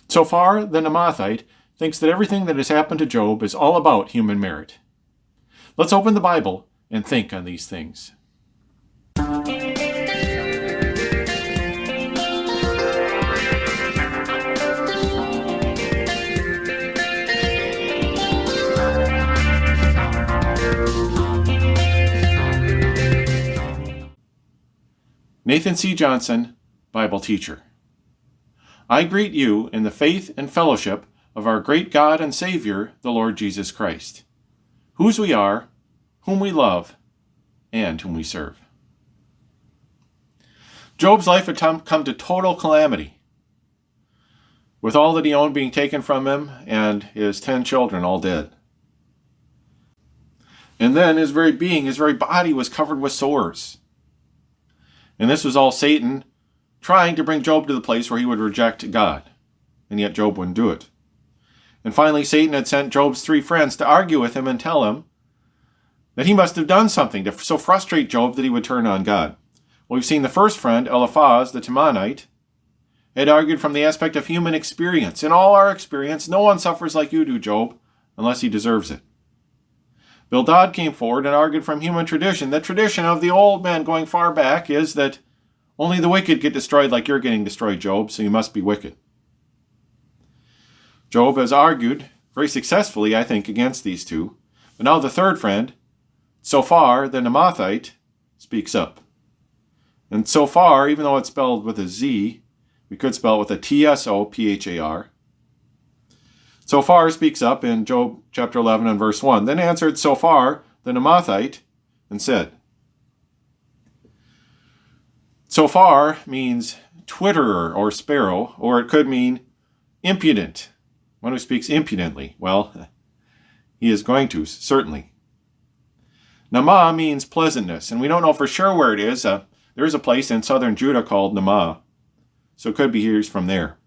Tsophar, the Naamathite, thinks that everything that has happened to Job is all about human merit. Let's open the Bible and think on these things. Nathan C. Johnson, Bible teacher. I greet you in the faith and fellowship of our great God and Savior, the Lord Jesus Christ, whose we are, whom we love, and whom we serve. Job's life had come to total calamity, with all that he owned being taken from him and his 10 children all dead. And then his very being, his very body was covered with sores. And this was all Satan trying to bring Job to the place where he would reject God. And yet Job wouldn't do it. And finally, Satan had sent Job's 3 friends to argue with him and tell him that he must have done something to so frustrate Job that he would turn on God. Well, we've seen the first friend, Eliphaz, the Temanite, had argued from the aspect of human experience. In all our experience, no one suffers like you do, Job, unless he deserves it. Bildad came forward and argued from human tradition. The tradition of the old man going far back is that only the wicked get destroyed like you're getting destroyed, Job, so you must be wicked. Job has argued very successfully, I think, against these two. But now the third friend, Tsophar, the Naamathite, speaks up. And Tsophar, even though it's spelled with a Z, we could spell it with a Tsophar. Tsophar speaks up in Job chapter 11 and verse 1. Then answered Tsophar, the Naamathite, and said, Tsophar means twitterer or sparrow, or it could mean impudent, one who speaks impudently. Well, he is going to, certainly. Naamah means pleasantness, and we don't know for sure where it is. There is a place in southern Judah called Naamah, so it could be he's from there.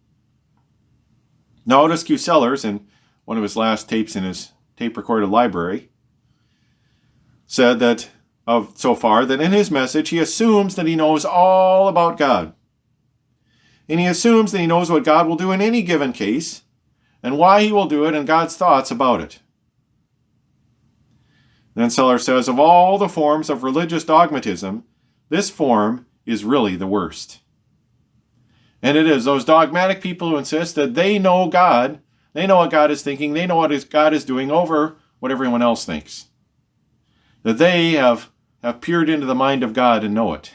Now, Otis Q Sellers, in one of his last tapes in his tape-recorded library, said that of Tsophar that in his message he assumes that he knows all about God. And he assumes that he knows what God will do in any given case and why he will do it and God's thoughts about it. Then Sellers says, of all the forms of religious dogmatism, this form is really the worst. And it is those dogmatic people who insist that they know God, they know what God is thinking, they know what God is doing over what everyone else thinks. That they have peered into the mind of God and know it.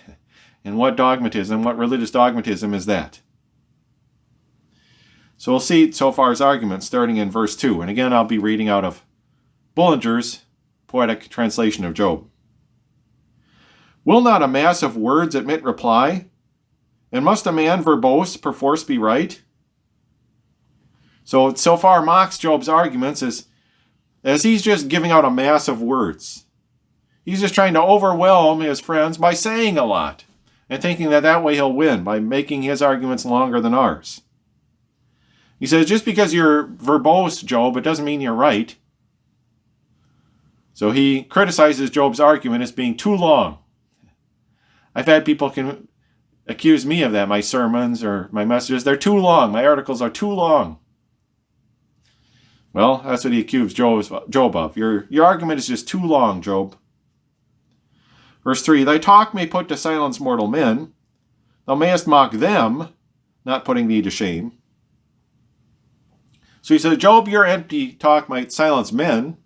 And what dogmatism, what religious dogmatism is that? So we'll see Tsophar's argument starting in verse 2. And again, I'll be reading out of Bullinger's poetic translation of Job. Will not a mass of words admit reply? And must a man verbose perforce be right? So Tsophar mocks Job's arguments as he's just giving out a mass of words. He's just trying to overwhelm his friends by saying a lot and thinking that way he'll win by making his arguments longer than ours. He says, just because you're verbose, Job, it doesn't mean you're right. So he criticizes Job's argument as being too long. I've had people accuse me of that. My sermons or my messages, they're too long. My articles are too long. Well, that's what he accused Job of. Your argument is just too long, Job. Verse 3, thy talk may put to silence mortal men. Thou mayest mock them, not putting thee to shame. So he says, Job, your empty talk might silence men.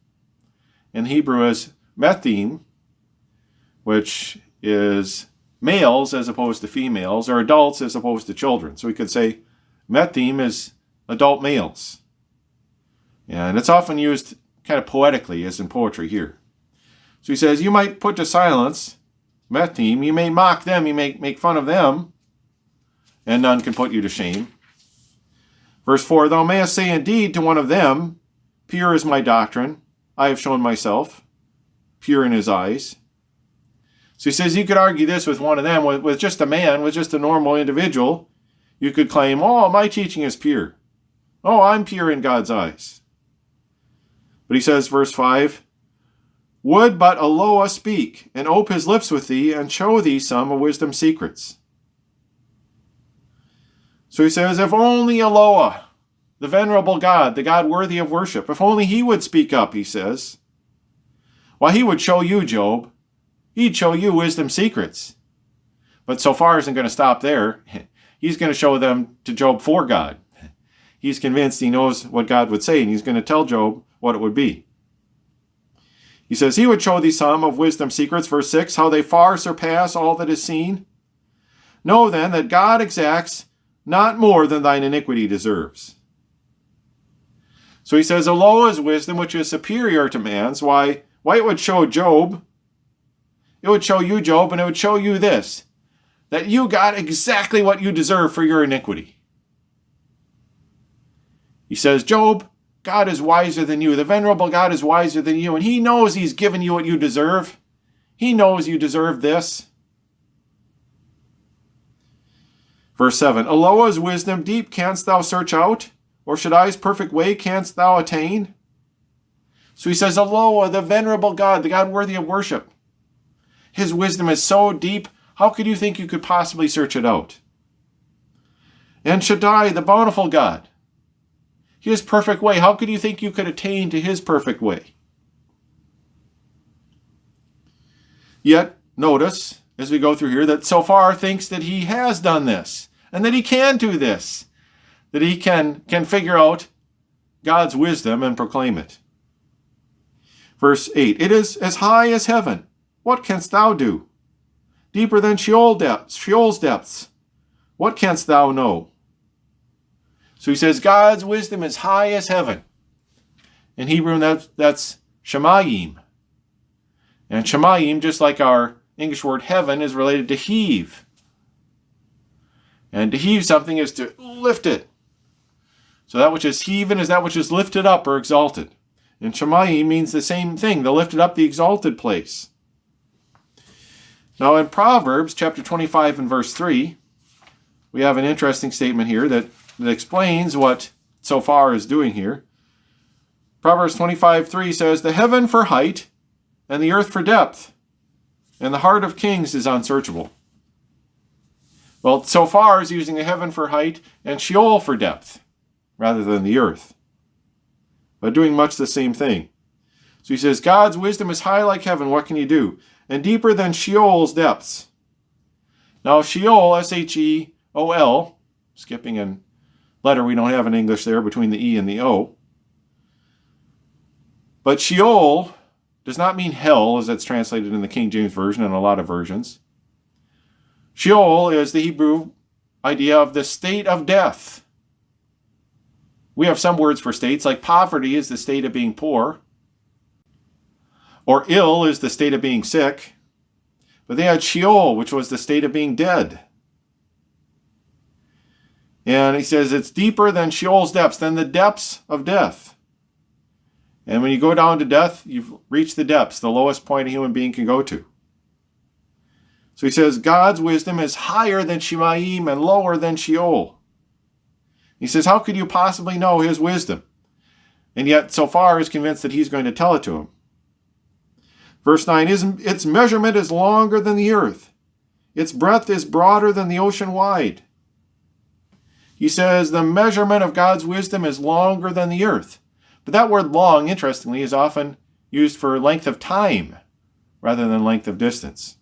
In Hebrew is methim, which is males as opposed to females, or adults as opposed to children. So we could say methim is adult males. And it's often used kind of poetically, as in poetry here. So he says, you might put to silence methim, you may mock them, you may make fun of them, and none can put you to shame. Verse 4, thou mayest say indeed to one of them, pure is my doctrine, I have shown myself, pure in his eyes. So he says you could argue this with one of them, with just a man, with just a normal individual. You could claim, oh, my teaching is pure. Oh, I'm pure in God's eyes. But he says, verse 5, would but Eloah speak, and ope his lips with thee, and show thee some of wisdom's secrets. So he says, if only Eloah the venerable God, the God worthy of worship. If only he would speak up, he says. Why, he would show you, Job. He'd show you wisdom's secrets. But Tsophar isn't going to stop there. He's going to show them to Job for God. He's convinced he knows what God would say, and he's going to tell Job what it would be. He says, he would show thee some of wisdom's secrets, verse 6, how they far surpass all that is seen. Know then that God exacts not more than thine iniquity deserves. So he says, lo is wisdom which is superior to man's. Why it would show Job, it would show you, Job, and it would show you this, that you got exactly what you deserve for your iniquity. He says, Job, God is wiser than you. The venerable God is wiser than you, and he knows he's given you what you deserve. He knows you deserve this. Verse 7, Eloah's wisdom deep canst thou search out, or Shaddai's perfect way canst thou attain? So he says, Eloah, the venerable God, the God worthy of worship. His wisdom is so deep, how could you think you could possibly search it out? And Shaddai, the bountiful God, his perfect way, how could you think you could attain to his perfect way? Yet, notice, as we go through here, that Tsophar thinks that he has done this, and that he can do this, that he can figure out God's wisdom and proclaim it. Verse 8, it is as high as heaven. What canst thou do? Deeper than Sheol's depths. What canst thou know? So he says, God's wisdom is high as heaven. In Hebrew, that's Shemayim. And Shemayim, just like our English word heaven, is related to heave. And to heave something is to lift it. So that which is heaven is that which is lifted up or exalted. And Shemayim means the same thing, the lifted up, the exalted place. Now in Proverbs chapter 25 and verse 3, we have an interesting statement here that explains what Tsophar is doing here. Proverbs 25:3 says, the heaven for height and the earth for depth, and the heart of kings is unsearchable. Well, Tsophar is using the heaven for height and Sheol for depth, rather than the earth, but doing much the same thing. So he says, God's wisdom is high like heaven, what can you do? And deeper than Sheol's depths. Now Sheol, S-H-E-O-L, skipping a letter we don't have in English there between the E and the O. But Sheol does not mean hell, as it's translated in the King James Version and a lot of versions. Sheol is the Hebrew idea of the state of death. We have some words for states, like poverty is the state of being poor, or ill is the state of being sick. But they had Sheol, which was the state of being dead. And he says it's deeper than Sheol's depths, than the depths of death. And when you go down to death, you've reached the depths, the lowest point a human being can go to. So he says God's wisdom is higher than Shemayim and lower than Sheol. He says, how could you possibly know his wisdom? And yet Tsophar is convinced that he's going to tell it to him. Verse 9, its measurement is longer than the earth. Its breadth is broader than the ocean wide. He says the measurement of God's wisdom is longer than the earth. But that word long, interestingly, is often used for length of time rather than length of distance.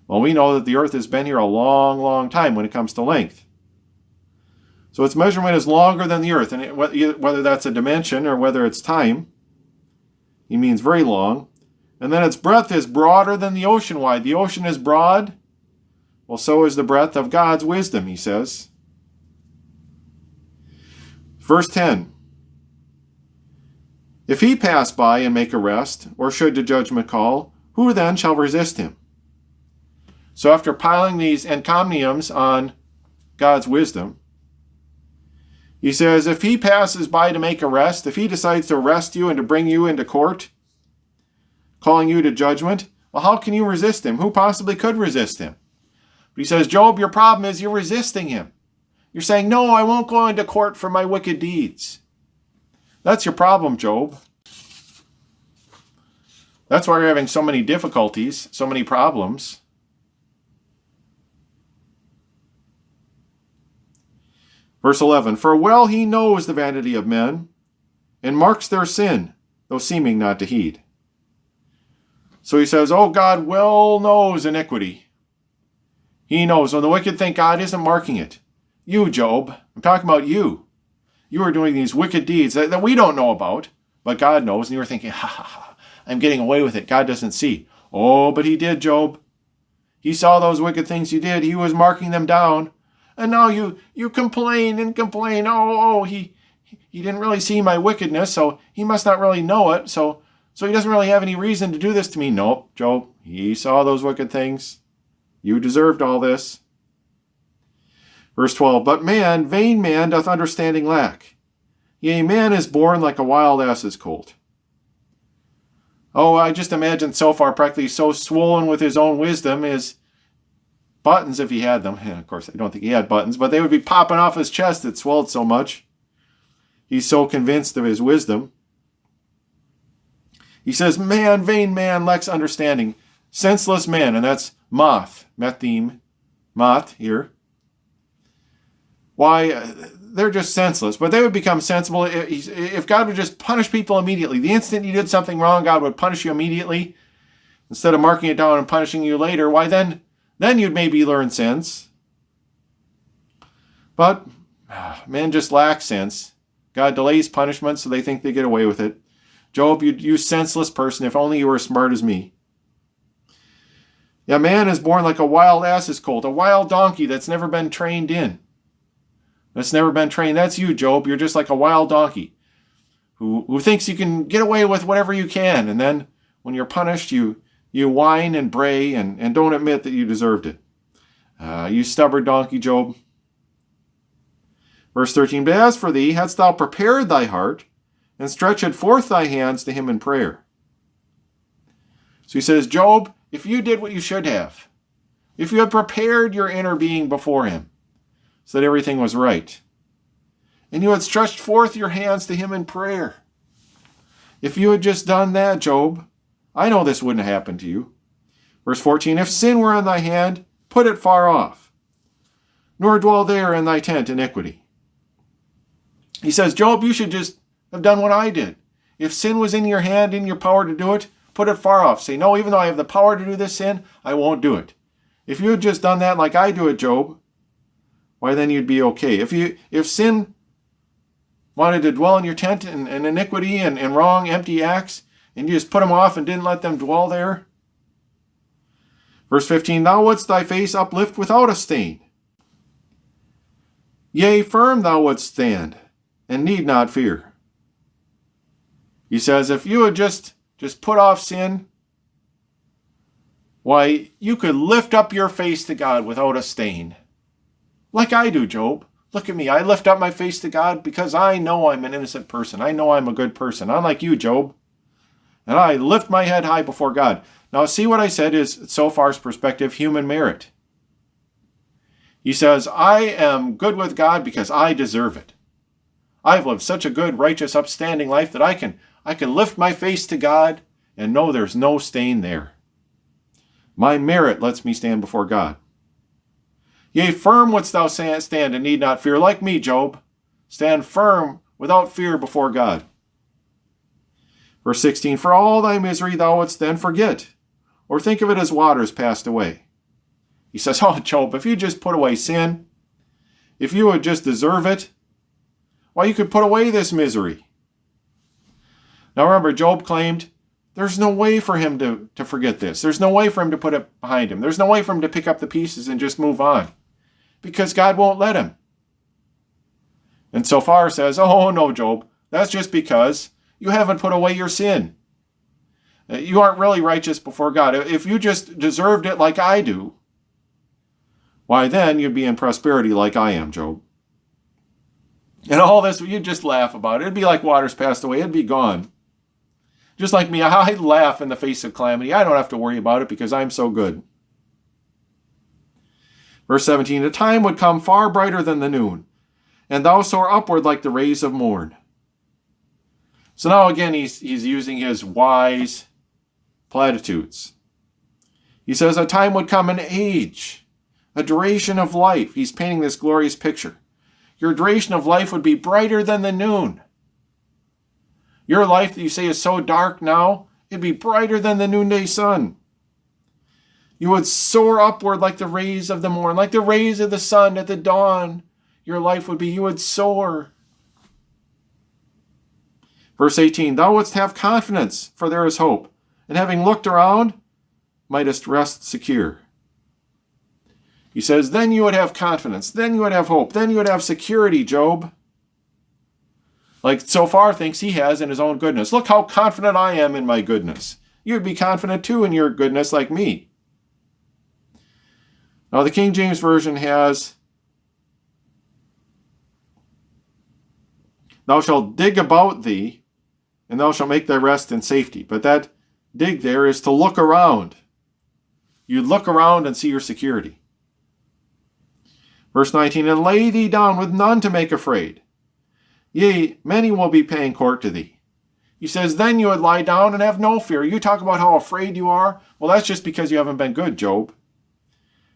Well, we know that the earth has been here a long, long time when it comes to length. So its measurement is longer than the earth, and whether that's a dimension or whether it's time, he means very long. And then its breadth is broader than the ocean wide. The ocean is broad. Well, so is the breadth of God's wisdom, he says. Verse 10. If he pass by and make arrest, or should to judgment call, who then shall resist him? So after piling these encomiums on God's wisdom, he says, if he passes by to make arrest, if he decides to arrest you and to bring you into court, calling you to judgment, well, how can you resist him? Who possibly could resist him? But he says, Job, your problem is you're resisting him. You're saying, no, I won't go into court for my wicked deeds. That's your problem, Job. That's why you're having so many difficulties, so many problems. Verse 11, for well he knows the vanity of men, and marks their sin, though seeming not to heed. So he says, oh, God well knows iniquity. He knows. When the wicked think, God isn't marking it. You, Job, I'm talking about you. You are doing these wicked deeds that we don't know about, but God knows. And you were thinking, ha, ha, ha, I'm getting away with it. God doesn't see. Oh, but he did, Job. He saw those wicked things you did. He was marking them down. And now you complain and complain. Oh, he didn't really see my wickedness, so he must not really know it. So he doesn't really have any reason to do this to me. Nope, Job, he saw those wicked things. You deserved all this. Verse 12, but man, vain man, doth understanding lack. Yea, man is born like a wild ass's colt. Oh, I just imagine Tsophar practically so swollen with his own wisdom, his buttons, if he had them. Of course, I don't think he had buttons, but they would be popping off his chest. It swelled so much. He's so convinced of his wisdom. He says, man, vain man, lacks understanding. Senseless man, and that's metheme, moth here. Why, they're just senseless, but they would become sensible if God would just punish people immediately. The instant you did something wrong, God would punish you immediately instead of marking it down and punishing you later. Why, then you'd maybe learn sense. But men just lack sense. God delays punishment so they think they get away with it. Job, you senseless person, if only you were as smart as me. Yeah, man is born like a wild ass's colt, a wild donkey that's never been trained in. That's never been trained. That's you, Job. You're just like a wild donkey who thinks you can get away with whatever you can. And then when you're punished, you whine and bray and don't admit that you deserved it. You stubborn donkey, Job. Verse 13, but as for thee, hadst thou prepared thy heart, and stretched forth thy hands to him in prayer. So he says, Job, if you did what you should have, if you had prepared your inner being before him, so that everything was right, and you had stretched forth your hands to him in prayer, if you had just done that, Job, I know this wouldn't have happened to you. Verse 14, if sin were on thy hand, put it far off, nor dwell there in thy tent iniquity. He says, Job, you should just have done what I did. If sin was in your hand, in your power to do it, put it far off. Say, no, even though I have the power to do this sin, I won't do it. If you had just done that like I do it, Job, why then you'd be okay. If sin wanted to dwell in your tent and iniquity and wrong, empty acts, and you just put them off and didn't let them dwell there. Verse 15, thou wouldst thy face uplift without a stain. Yea, firm thou wouldst stand, and need not fear. He says, if you had just put off sin, why, you could lift up your face to God without a stain. Like I do, Job. Look at me. I lift up my face to God because I know I'm an innocent person. I know I'm a good person. Unlike you, Job. And I lift my head high before God. Now, see what I said is Tsophar's perspective, human merit. He says, I am good with God because I deserve it. I've lived such a good, righteous, upstanding life that I can lift my face to God and know there's no stain there. My merit lets me stand before God. Yea, firm wouldst thou stand and need not fear. Like me, Job, stand firm without fear before God. Verse 16, for all thy misery thou wouldst then forget, or think of it as waters passed away. He says, oh, Job, if you just put away sin, if you would just deserve it, why, you could put away this misery. Now remember, Job claimed there's no way for him to forget this. There's no way for him to put it behind him. There's no way for him to pick up the pieces and just move on, because God won't let him. And Zophar says, oh, no, Job, that's just because you haven't put away your sin. You aren't really righteous before God. If you just deserved it like I do, why, then you'd be in prosperity like I am, Job. And all this, you'd just laugh about it. It'd be like waters passed away. It'd be gone. Just like me, I laugh in the face of calamity. I don't have to worry about it because I'm so good. Verse 17, a time would come far brighter than the noon, and thou soar upward like the rays of morn. So now again, he's using his wise platitudes. He says a time would come, an age, a duration of life. He's painting this glorious picture. Your duration of life would be brighter than the noon. Your life that you say is so dark now, it'd be brighter than the noonday sun. You would soar upward like the rays of the morn, like the rays of the sun at the dawn. Your life would be, you would soar. Verse 18, thou wouldst have confidence, for there is hope, and having looked around, mightest rest secure. He says, then you would have confidence, then you would have hope, then you would have security, Job. Like Tsophar thinks he has in his own goodness. Look how confident I am in my goodness. You'd be confident too in your goodness like me. Now the King James Version has, thou shalt dig about thee, and thou shalt make thy rest in safety. But that dig there is to look around. You look around and see your security. Verse 19, and lay thee down with none to make afraid. Yea, many will be paying court to thee. He says, then you would lie down and have no fear. You talk about how afraid you are. Well, that's just because you haven't been good, Job.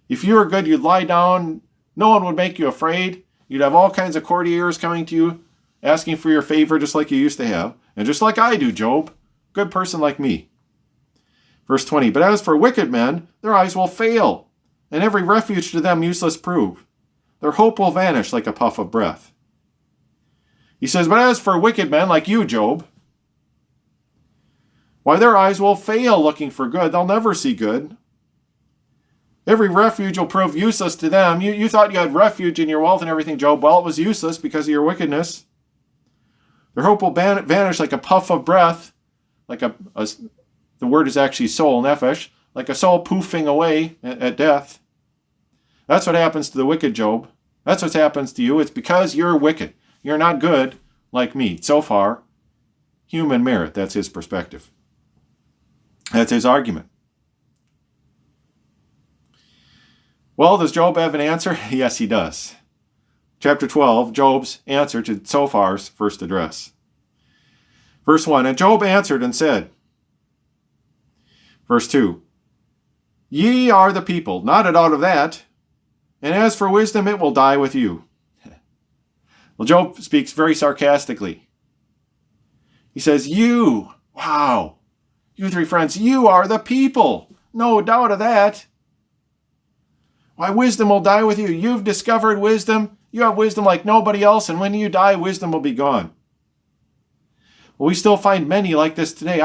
If you were good, you'd lie down. No one would make you afraid. You'd have all kinds of courtiers coming to you, asking for your favor just like you used to have. And just like I do, Job. Good person like me. Verse 20, but as for wicked men, their eyes will fail, and every refuge to them useless prove. Their hope will vanish like a puff of breath. He says, but as for wicked men like you, Job, why, their eyes will fail looking for good. They'll never see good. Every refuge will prove useless to them. You thought you had refuge in your wealth and everything, Job. Well, it was useless because of your wickedness. Their hope will vanish like a puff of breath, like the word is actually soul, nephesh, like a soul poofing away at death. That's what happens to the wicked, Job. That's what happens to you. It's because you're wicked. You're not good like me. Zophar-Human merit. That's his perspective. That's his argument. Well, does Job have an answer? Yes, he does. Chapter 12, Job's answer to Tsophar's first address. Verse 1, and Job answered and said, verse 2, ye are the people, not a doubt of that, and as for wisdom, it will die with you. Well, Job speaks very sarcastically. He says, you, wow, you three friends, you are the people. No doubt of that. Why, wisdom will die with you. You've discovered wisdom. You have wisdom like nobody else, and when you die, wisdom will be gone. Well, we still find many like this today.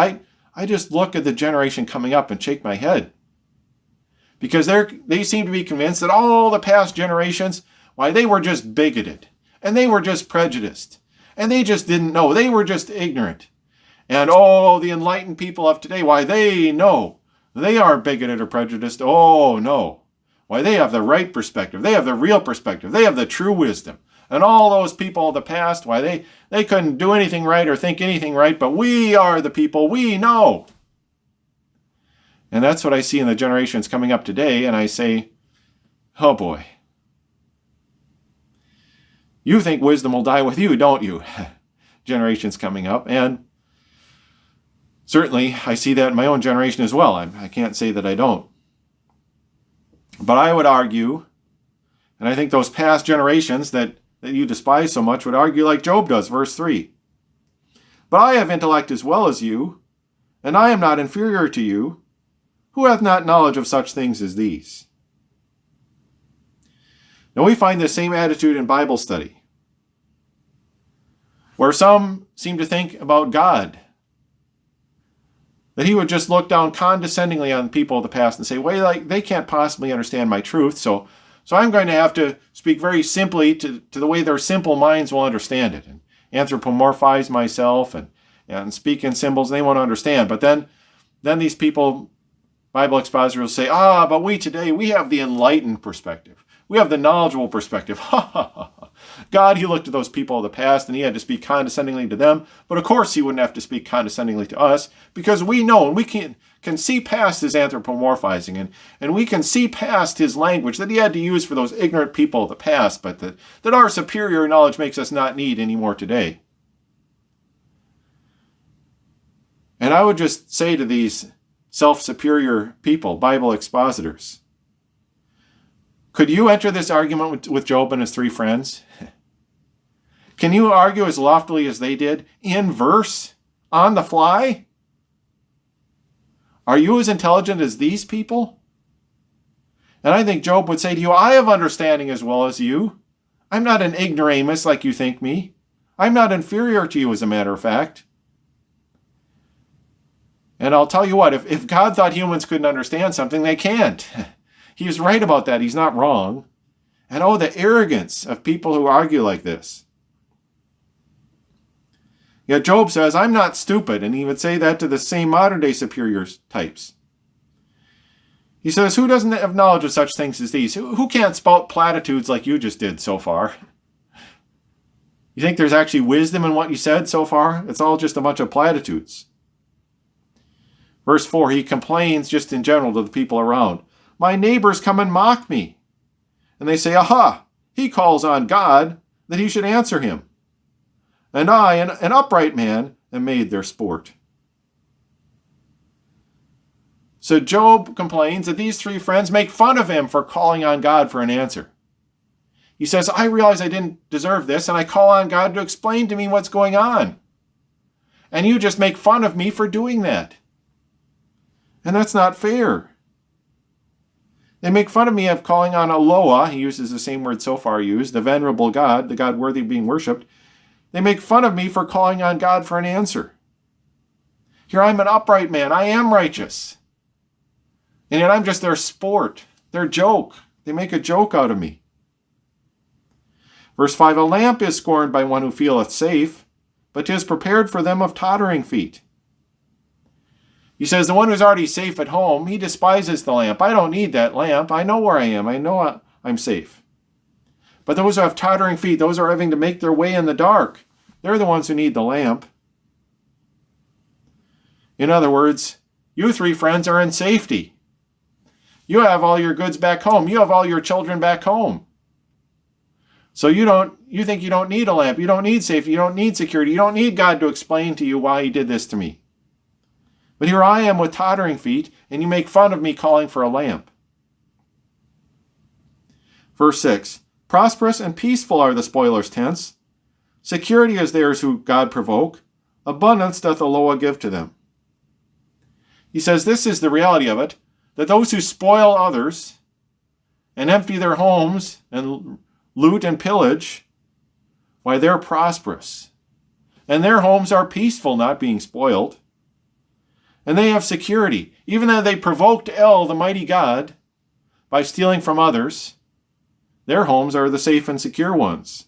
I just look at the generation coming up and shake my head. Because they seem to be convinced that all the past generations, why, they were just bigoted. And they were just prejudiced. And they just didn't know. They were just ignorant. And the enlightened people of today, why, they know. They aren't bigoted or prejudiced. Oh, no. Why, they have the right perspective. They have the real perspective. They have the true wisdom. And all those people of the past, why, they couldn't do anything right or think anything right, but we are the people. We know. And that's what I see in the generations coming up today, and I say, oh boy. You think wisdom will die with you, don't you? Generations coming up. And certainly, I see that in my own generation as well. I can't say that I don't. But I would argue, and I think those past generations that you despise so much would argue like Job does, verse 3. But I have intellect as well as you, and I am not inferior to you. Who hath not knowledge of such things as these? Now we find the same attitude in Bible study, where some seem to think about God, that he would just look down condescendingly on people of the past and say, well, like, they can't possibly understand my truth, so I'm going to have to speak very simply to the way their simple minds will understand it, and anthropomorphize myself and speak in symbols they won't understand. But then these people, Bible expositors, will say, but we today, we have the enlightened perspective. We have the knowledgeable perspective. God, he looked at those people of the past and he had to speak condescendingly to them. But of course he wouldn't have to speak condescendingly to us, because we know and we can see past his anthropomorphizing, and we can see past his language that he had to use for those ignorant people of the past, but that our superior knowledge makes us not need anymore today. And I would just say to these self-superior people, Bible expositors, could you enter this argument with Job and his three friends? Can you argue as loftily as they did in verse, on the fly? Are you as intelligent as these people? And I think Job would say to you, I have understanding as well as you. I'm not an ignoramus like you think me. I'm not inferior to you, as a matter of fact. And I'll tell you what, if God thought humans couldn't understand something, they can't. He was right about that. He's not wrong. And oh, the arrogance of people who argue like this. Yet Job says, I'm not stupid, and he would say that to the same modern-day superior types. He says, who doesn't have knowledge of such things as these? Who can't spout platitudes like you just did so far? You think there's actually wisdom in what you said so far? It's all just a bunch of platitudes. Verse 4, he complains just in general to the people around. My neighbors come and mock me. And they say, aha, he calls on God that he should answer him. And I, an upright man, am made their sport. So Job complains that these three friends make fun of him for calling on God for an answer. He says, I realize I didn't deserve this, and I call on God to explain to me what's going on. And you just make fun of me for doing that. And that's not fair. They make fun of me of calling on Eloah, he uses the same word Tsophar used, the venerable God, the God worthy of being worshipped. They make fun of me for calling on God for an answer. Here I'm an upright man, I am righteous. And yet I'm just their sport, their joke. They make a joke out of me. Verse 5, a lamp is scorned by one who feeleth safe, but 'tis prepared for them of tottering feet. He says, the one who's already safe at home, he despises the lamp. I don't need that lamp. I know where I am. I know I'm safe. But those who have tottering feet, those who are having to make their way in the dark, they're the ones who need the lamp. In other words, you three friends are in safety. You have all your goods back home. You have all your children back home. So you think you don't need a lamp. You don't need safety. You don't need security. You don't need God to explain to you why he did this to me. But here I am with tottering feet, and you make fun of me calling for a lamp. Verse 6, prosperous and peaceful are the spoilers' tents. Security is theirs who God provoke. Abundance doth Eloah give to them. He says this is the reality of it, that those who spoil others and empty their homes and loot and pillage, why, they're prosperous. And their homes are peaceful, not being spoiled. And they have security. Even though they provoked El, the mighty God, by stealing from others, their homes are the safe and secure ones.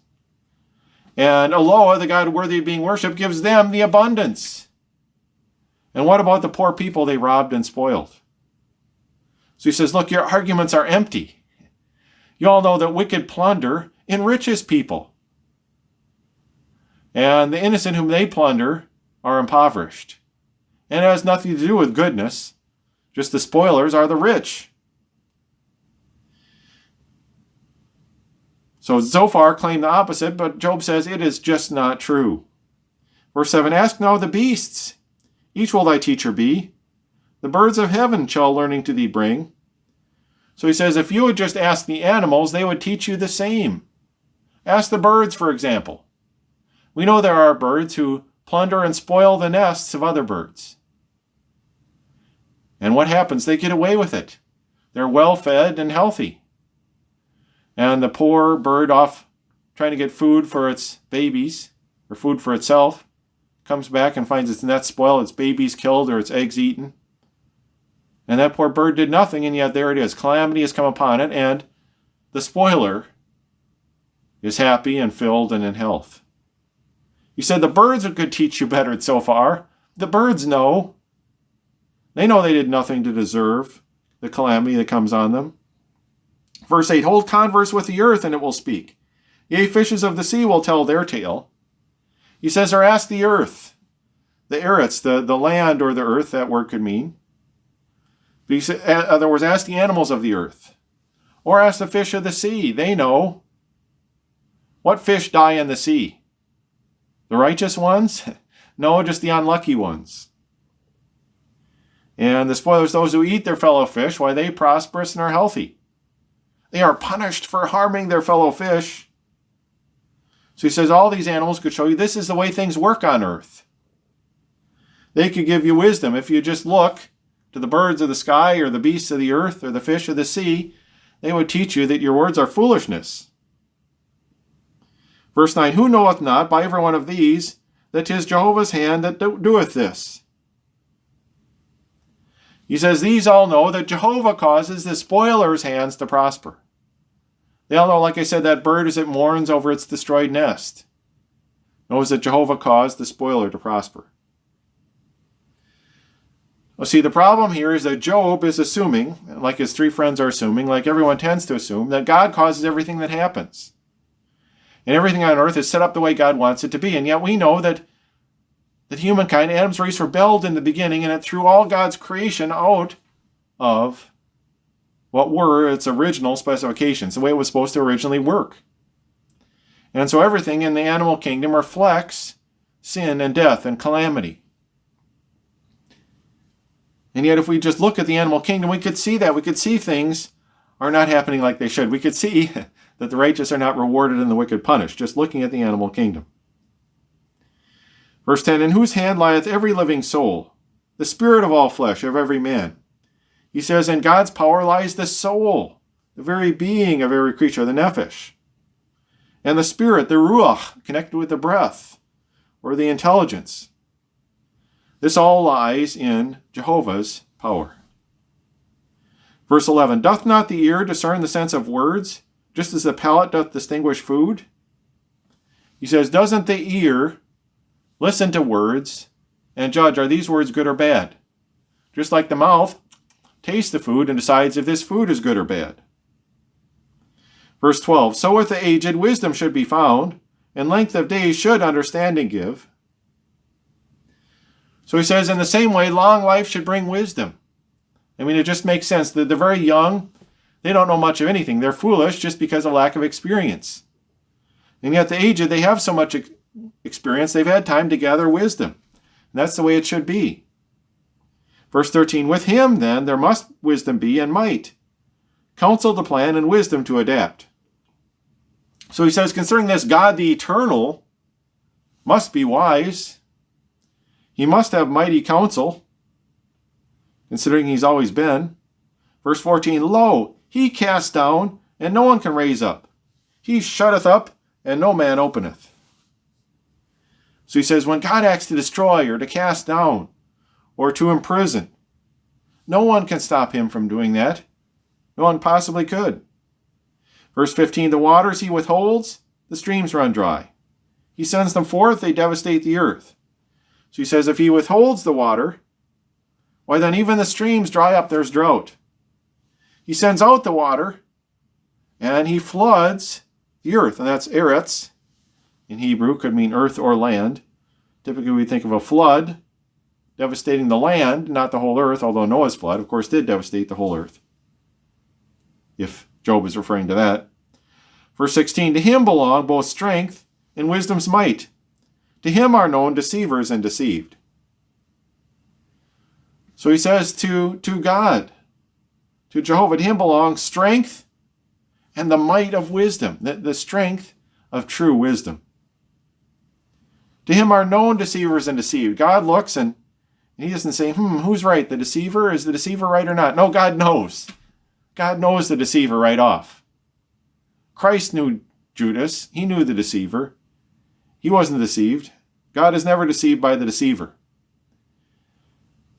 And Eloah, the God worthy of being worshipped, gives them the abundance. And what about the poor people they robbed and spoiled? So he says, look, your arguments are empty. You all know that wicked plunder enriches people. And the innocent whom they plunder are impoverished. And it has nothing to do with goodness. Just the spoilers are the rich. So Zophar claimed the opposite, but Job says it is just not true. Verse 7, ask now the beasts. Each will thy teacher be. The birds of heaven shall learning to thee bring. So he says, if you would just ask the animals, they would teach you the same. Ask the birds, for example. We know there are birds who plunder and spoil the nests of other birds. And what happens? They get away with it. They're well-fed and healthy. And the poor bird off trying to get food for its babies, or food for itself, comes back and finds its nest spoiled, its babies killed, or its eggs eaten. And that poor bird did nothing, and yet there it is. Calamity has come upon it, and the spoiler is happy and filled and in health. You said the birds could teach you better so far. The birds know. They know they did nothing to deserve the calamity that comes on them. Verse 8, hold converse with the earth, and it will speak. Yea, fishes of the sea will tell their tale. He says, or ask the earth. The eretz, the land or the earth, that word could mean. But he said, in other words, ask the animals of the earth. Or ask the fish of the sea. They know. What fish die in the sea? The righteous ones? No, just the unlucky ones. And the spoilers, those who eat their fellow fish, why, they prosperous and are healthy. They are punished for harming their fellow fish. So he says all these animals could show you this is the way things work on earth. They could give you wisdom. If you just look to the birds of the sky or the beasts of the earth or the fish of the sea, they would teach you that your words are foolishness. Verse 9, who knoweth not by every one of these that 'tis Jehovah's hand that doeth this? He says these all know that Jehovah causes the spoiler's hands to prosper. They all know, like I said, that bird as it mourns over its destroyed nest knows that Jehovah caused the spoiler to prosper. Well, see, the problem here is that Job is assuming, like his three friends are assuming, like everyone tends to assume, that God causes everything that happens. And everything on earth is set up the way God wants it to be. And yet we know that humankind, Adam's race, rebelled in the beginning, and it threw all God's creation out of what were its original specifications, the way it was supposed to originally work. And so everything in the animal kingdom reflects sin and death and calamity. And yet if we just look at the animal kingdom, we could see that. We could see things are not happening like they should. We could see that the righteous are not rewarded and the wicked punished, just looking at the animal kingdom. Verse 10, in whose hand lieth every living soul, the spirit of all flesh, of every man. He says, in God's power lies the soul, the very being of every creature, the nephesh. And the spirit, the ruach, connected with the breath, or the intelligence. This all lies in Jehovah's power. Verse 11, doth not the ear discern the sense of words, just as the palate doth distinguish food? He says, doesn't the ear listen to words and judge, are these words good or bad? Just like the mouth tastes the food and decides if this food is good or bad. Verse 12, so with the aged wisdom should be found, and length of days should understanding give. So he says, in the same way, long life should bring wisdom. I mean, it just makes sense that the very young, they don't know much of anything. They're foolish just because of lack of experience. And yet the aged, they have so much experience, they've had time to gather wisdom. And that's the way it should be. Verse 13, with him, then, there must wisdom be and might, counsel to plan and wisdom to adapt. So he says, concerning this, God the eternal must be wise. He must have mighty counsel, considering he's always been. Verse 14, lo, he cast down, and no one can raise up. He shutteth up, and no man openeth. So he says, when God acts to destroy or to cast down or to imprison, no one can stop him from doing that. No one possibly could. Verse 15, the waters he withholds, the streams run dry. He sends them forth, they devastate the earth. So he says, if he withholds the water, why then even the streams dry up, there's drought. He sends out the water, and he floods the earth, and that's eretz. In Hebrew, could mean earth or land. Typically we think of a flood devastating the land, not the whole earth, although Noah's flood, of course, did devastate the whole earth, if Job is referring to that. Verse 16, to him belong both strength and wisdom's might. To him are known deceivers and deceived. So he says to God, to Jehovah, to him belongs strength and the might of wisdom, the strength of true wisdom. To him are known deceivers and deceived. God looks and he doesn't say, who's right? The deceiver? Is the deceiver right or not? No, God knows. God knows the deceiver right off. Christ knew Judas. He knew the deceiver. He wasn't deceived. God is never deceived by the deceiver.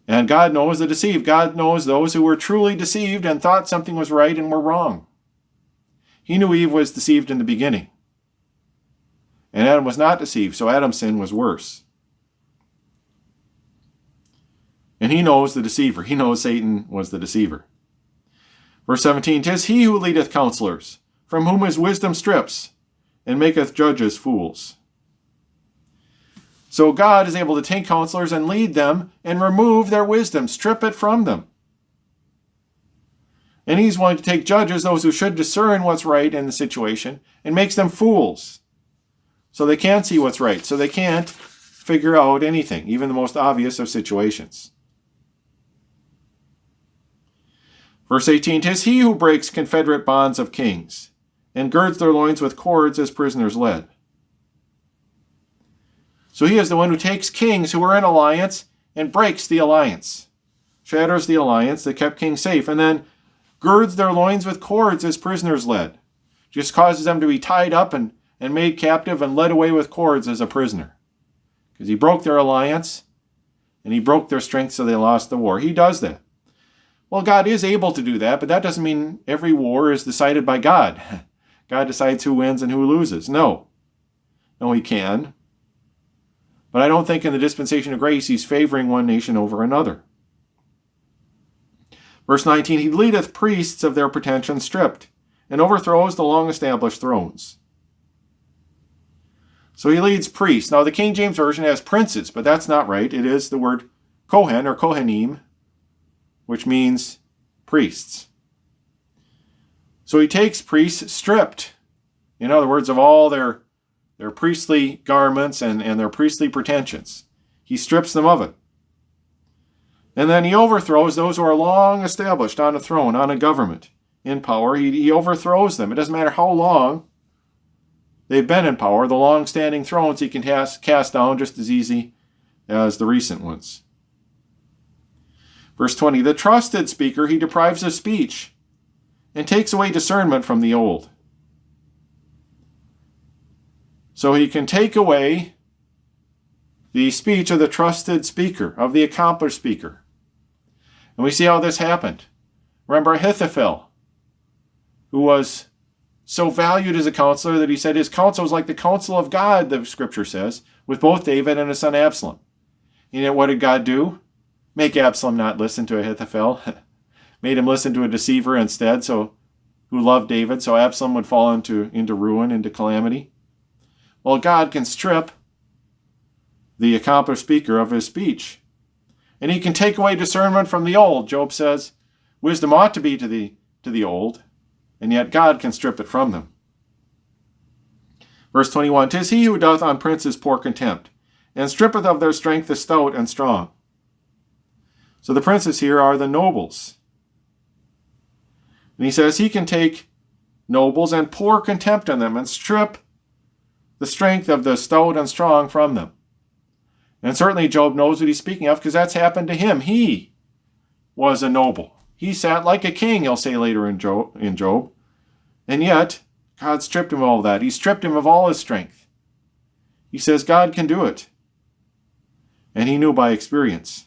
And God knows the deceived. God knows those who were truly deceived and thought something was right and were wrong. He knew Eve was deceived in the beginning. And Adam was not deceived, so Adam's sin was worse. And he knows the deceiver. He knows Satan was the deceiver. Verse 17, 'tis he who leadeth counselors, from whom his wisdom strips, and maketh judges fools. So God is able to take counselors and lead them and remove their wisdom, strip it from them. And he's willing to take judges, those who should discern what's right in the situation, and makes them fools. So they can't see what's right, so they can't figure out anything, even the most obvious of situations. Verse 18, 'tis he who breaks confederate bonds of kings, and girds their loins with cords as prisoners led. So he is the one who takes kings who were in alliance and breaks the alliance, shatters the alliance that kept kings safe, and then girds their loins with cords as prisoners led. Just causes them to be tied up and made captive and led away with cords as a prisoner. Because he broke their alliance and he broke their strength so they lost the war. He does that. Well, God is able to do that, but that doesn't mean every war is decided by God. God decides who wins and who loses. No, he can. But I don't think in the dispensation of grace he's favoring one nation over another. Verse 19, he leadeth priests of their pretensions stripped, and overthrows the long-established thrones. So he leads priests. Now the King James Version has princes, but that's not right. It is the word Kohen or Kohanim, which means priests. So he takes priests stripped, in other words, of all their priestly garments and their priestly pretensions. He strips them of it. And then he overthrows those who are long established on a throne, on a government, in power. He overthrows them. It doesn't matter how long they've been in power. The long-standing thrones he can cast down just as easy as the recent ones. Verse 20, the trusted speaker he deprives of speech and takes away discernment from the old. So he can take away the speech of the trusted speaker, of the accomplished speaker. And we see how this happened. Remember Ahithophel, who was so valued as a counselor that he said his counsel was like the counsel of God, the scripture says, with both David and his son Absalom. And yet what did God do? Make Absalom not listen to Ahithophel. Made him listen to a deceiver instead, who loved David, so Absalom would fall into ruin, into calamity. Well, God can strip the accomplished speaker of his speech. And he can take away discernment from the old. Job says, wisdom ought to be to the old, and yet God can strip it from them. Verse 21, 'tis he who doth on princes pour contempt, and strippeth of their strength the stout and strong. So the princes here are the nobles. And he says he can take nobles and pour contempt on them and strip the strength of the stout and strong from them. And certainly Job knows what he's speaking of because that's happened to him. He was a noble. He sat like a king, he'll say later in Job. And yet, God stripped him of all that. He stripped him of all his strength. He says God can do it. And he knew by experience.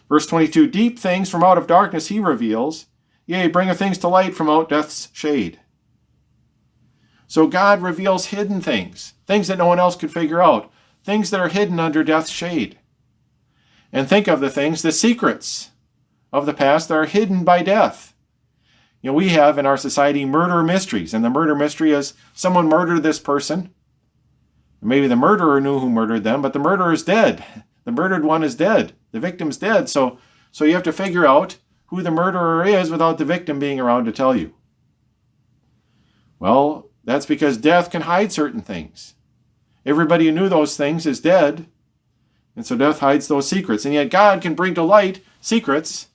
Verse 22, deep things from out of darkness he reveals, yea, bringeth things to light from out death's shade. So God reveals hidden things that no one else could figure out, things that are hidden under death's shade. And think of the secrets of the past that are hidden by death. You know, we have in our society murder mysteries, and the murder mystery is someone murdered this person. Maybe the murderer knew who murdered them, but the murderer is dead. The murdered one is dead. The victim's dead. So you have to figure out who the murderer is without the victim being around to tell you. Well, that's because death can hide certain things. Everybody who knew those things is dead, and so death hides those secrets. And yet God can bring to light secrets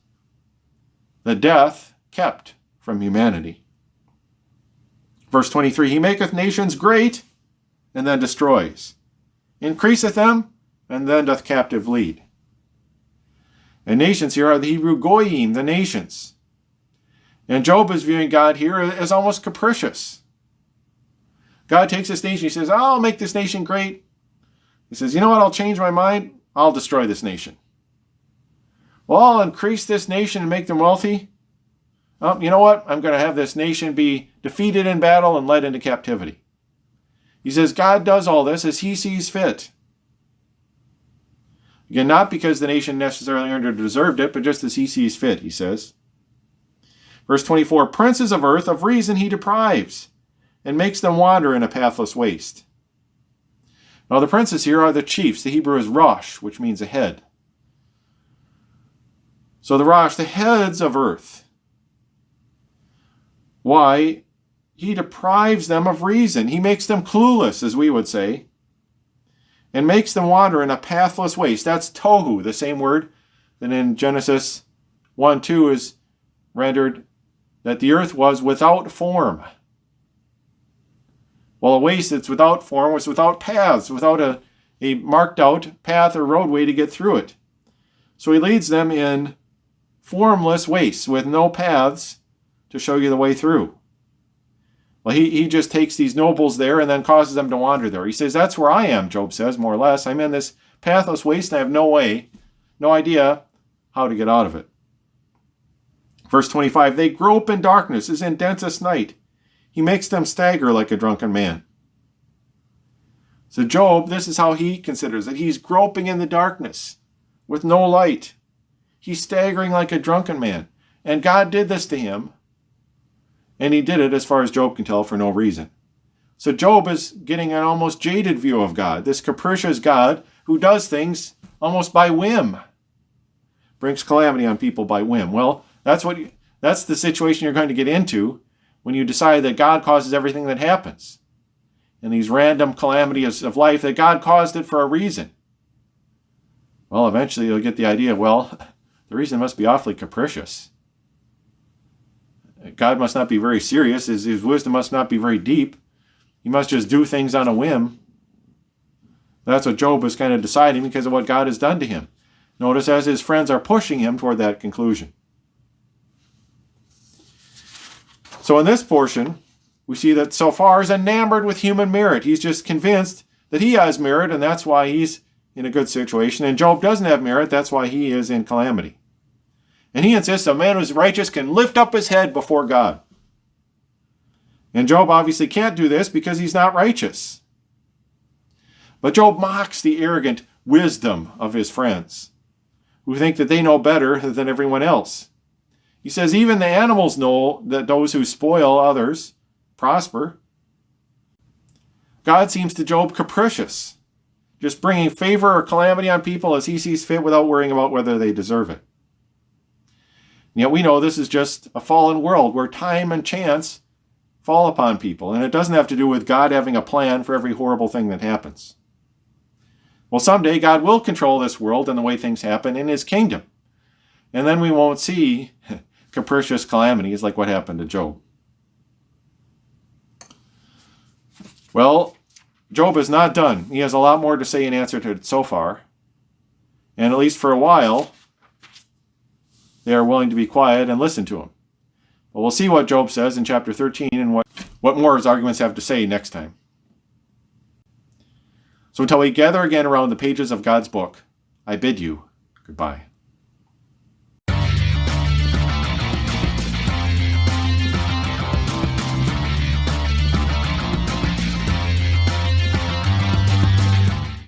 that death kept from humanity. Verse 23, he maketh nations great, and then destroys. Increaseth them, and then doth captive lead. And nations here are the Hebrew goyim, the nations. And Job is viewing God here as almost capricious. God takes this nation, he says, I'll make this nation great. He says, you know what, I'll change my mind. I'll destroy this nation. Well, I'll increase this nation and make them wealthy. Oh, you know what, I'm going to have this nation be defeated in battle and led into captivity. He says God does all this as he sees fit. Again, not because the nation necessarily earned or deserved it, but just as he sees fit, he says. Verse 24, princes of earth of reason he deprives, and makes them wander in a pathless waste. Now the princes here are the chiefs. The Hebrew is Rosh, which means a head. So the Rosh, the heads of earth. Why? He deprives them of reason. He makes them clueless, as we would say, and makes them wander in a pathless waste. That's tohu, the same word that in Genesis 1:2 is rendered that the earth was without form. Well, a waste that's without form was without paths, without a marked out path or roadway to get through it. So he leads them in formless wastes with no paths to show you the way through. Well, he just takes these nobles there and then causes them to wander there. He says, that's where I am, Job says, more or less. I'm in this pathless waste and I have no idea how to get out of it. Verse 25, they grope in darkness as in densest night. He makes them stagger like a drunken man. So Job, this is how he considers it. He's groping in the darkness with no light. He's staggering like a drunken man. And God did this to him. And he did it, as far as Job can tell, for no reason. So Job is getting an almost jaded view of God, this capricious God who does things almost by whim. Brings calamity on people by whim. Well, that's the situation you're going to get into when you decide that God causes everything that happens. And these random calamities of life, that God caused it for a reason. Well, eventually you'll get the idea, well, the reason must be awfully capricious. God must not be very serious. His wisdom must not be very deep. He must just do things on a whim. That's what Job was kind of deciding because of what God has done to him. Notice as his friends are pushing him toward that conclusion. So in this portion, we see that Tsophar is enamored with human merit. He's just convinced that he has merit, and that's why he's in a good situation. And Job doesn't have merit. That's why he is in calamity. And he insists a man who's righteous can lift up his head before God. And Job obviously can't do this because he's not righteous. But Job mocks the arrogant wisdom of his friends, who think that they know better than everyone else. He says even the animals know that those who spoil others prosper. God seems to Job capricious, just bringing favor or calamity on people as he sees fit without worrying about whether they deserve it. And yet we know this is just a fallen world where time and chance fall upon people, and it doesn't have to do with God having a plan for every horrible thing that happens. Well, someday God will control this world and the way things happen in his kingdom, and then we won't see capricious calamities like what happened to Job. Well, Job is not done. He has a lot more to say in answer to Tsophar, and at least for a while, they are willing to be quiet and listen to him. But we'll see what Job says in chapter 13 and what more his arguments have to say next time. So until we gather again around the pages of God's book, I bid you goodbye.